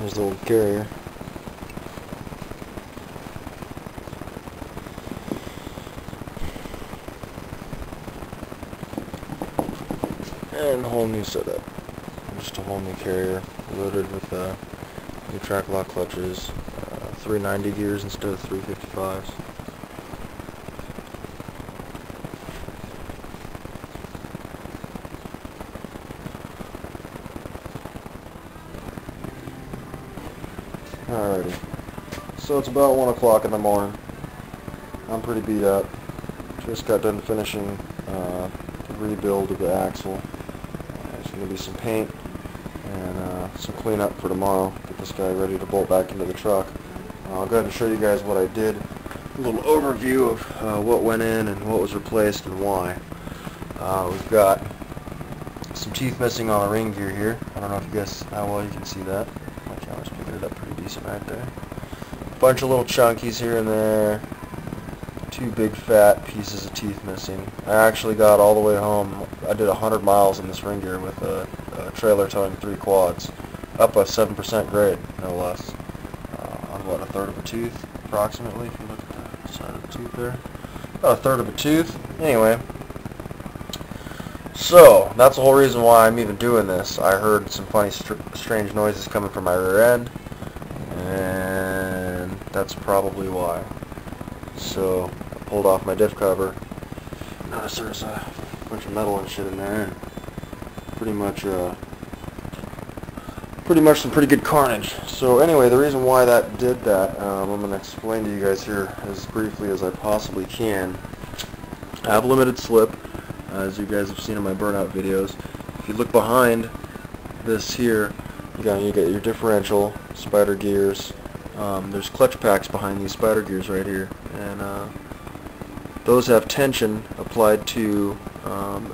There's the old carrier. And a whole new setup. Just a whole new carrier, loaded with new Trac-Lok clutches, 390 gears instead of 355s. Alrighty, so it's about 1 o'clock in the morning. I'm pretty beat up. Just got done finishing the rebuild of the axle. There's going to be some paint and some cleanup for tomorrow. Get this guy ready to bolt back into the truck. I'll go ahead and show you guys what I did. A little overview of what went in and what was replaced and why. We've got some teeth missing on the ring gear here. I don't know if you guys, how well you can see that. My camera's picking it up pretty decent right there. A bunch of little chunkies here and there. 2 big fat pieces of teeth missing. I actually got all the way home. I did 100 miles in this ring gear with a trailer towing 3 quads. Up a 7% grade, no less. On what, a third of a tooth, approximately, if you look at the side of the tooth there. About a third of a tooth. Anyway. So, that's the whole reason why I'm even doing this. I heard some funny, strange noises coming from my rear end, and that's probably why. So, I pulled off my diff cover. Notice there's a bunch of metal and shit in there, and pretty much some pretty good carnage. So anyway, the reason why that did that, I'm going to explain to you guys here as briefly as I possibly can. I have limited slip, as you guys have seen in my burnout videos. If you look behind this here, you got your differential, spider gears. There's clutch packs behind these spider gears right here, and those have tension applied to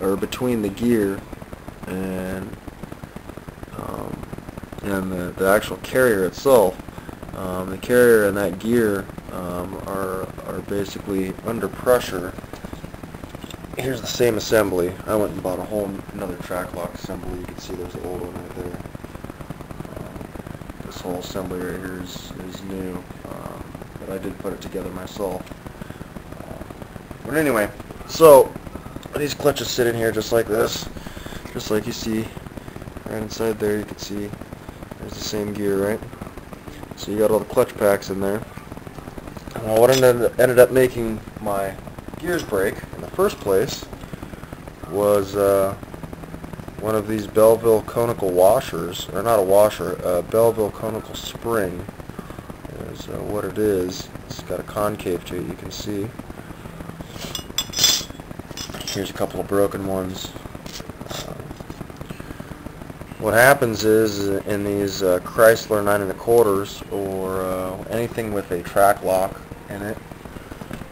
or between the gear and the actual carrier itself. The carrier and that gear are basically under pressure. Here's the same assembly. I went and bought a whole another Trac-Lok assembly. You can see there's the old one right there. This whole assembly right here is new, but I did put it together myself. But anyway, so these clutches sit in here just like this, just like you see right inside there. You can see there's the same gear, right? So you got all the clutch packs in there. Well, what ended up making my gears break in the first place was one of these Belleville conical washers, or not a washer, a Belleville conical spring is what it is. It's got a concave to it, you can see. Here's a couple of broken ones. What happens is in these Chrysler 9 1/4s or anything with a Trac-Lok in it,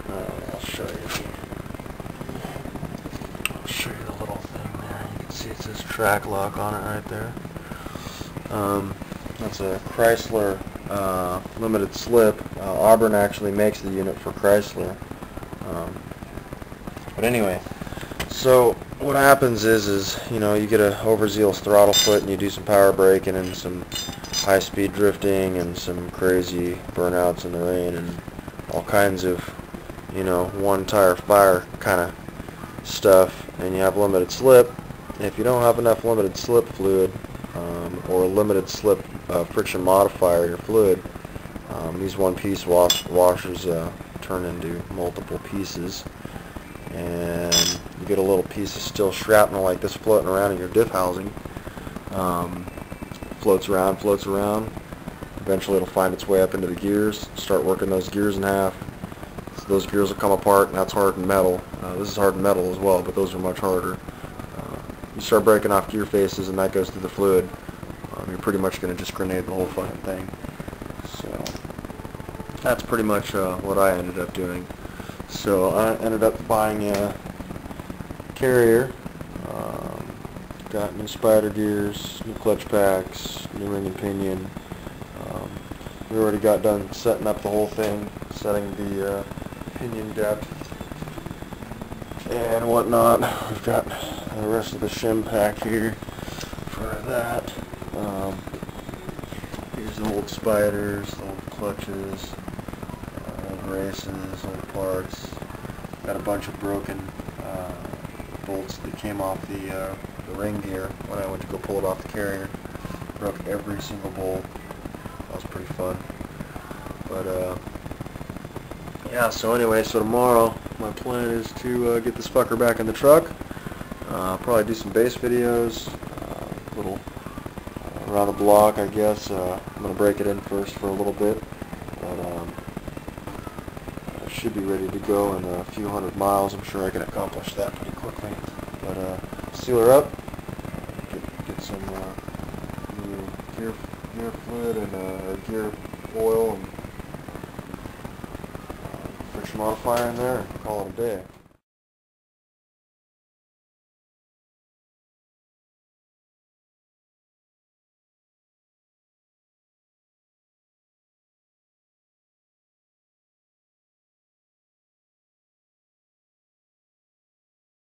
I'll show you. I'll show you the little thing there. You can see it says Trac-Lok on it right there. That's a Chrysler limited slip. Auburn actually makes the unit for Chrysler. But anyway, so what happens is you know, you get a overzealous throttle foot and you do some power braking and some high-speed drifting and some crazy burnouts in the rain and all kinds of, you know, one tire fire kind of stuff, and you have limited slip. If you don't have enough limited slip fluid or limited slip friction modifier, your fluid, these one-piece washers turn into multiple pieces, and you get a little piece of steel shrapnel like this floating around in your diff housing. Floats around. Eventually it'll find its way up into the gears, start working those gears in half. So those gears will come apart, and that's hardened metal. This is hardened metal as well, but those are much harder. You start breaking off gear faces, and that goes through the fluid. You're pretty much going to just grenade the whole fucking thing. So that's pretty much what I ended up doing. So I ended up buying a carrier, got new spider gears, new clutch packs, new ring and pinion. We already got done setting up the whole thing, setting the pinion depth and whatnot. We've got the rest of the shim pack here for that. Here's There's the old spiders, the old clutches, old races, old parts. Got a bunch of broken bolts that came off the ring gear when I went to go pull it off the carrier. Broke every single bolt. That was pretty fun. But yeah, so anyway, so tomorrow my plan is to get this fucker back in the truck. Probably do some base videos, little around the block, I guess. I'm going to break it in first for a little bit, but I should be ready to go in a few hundred miles. I'm sure I can accomplish that pretty quickly. But seal her up, get some new gear fluid and gear oil and friction modifier in there, and call it a day.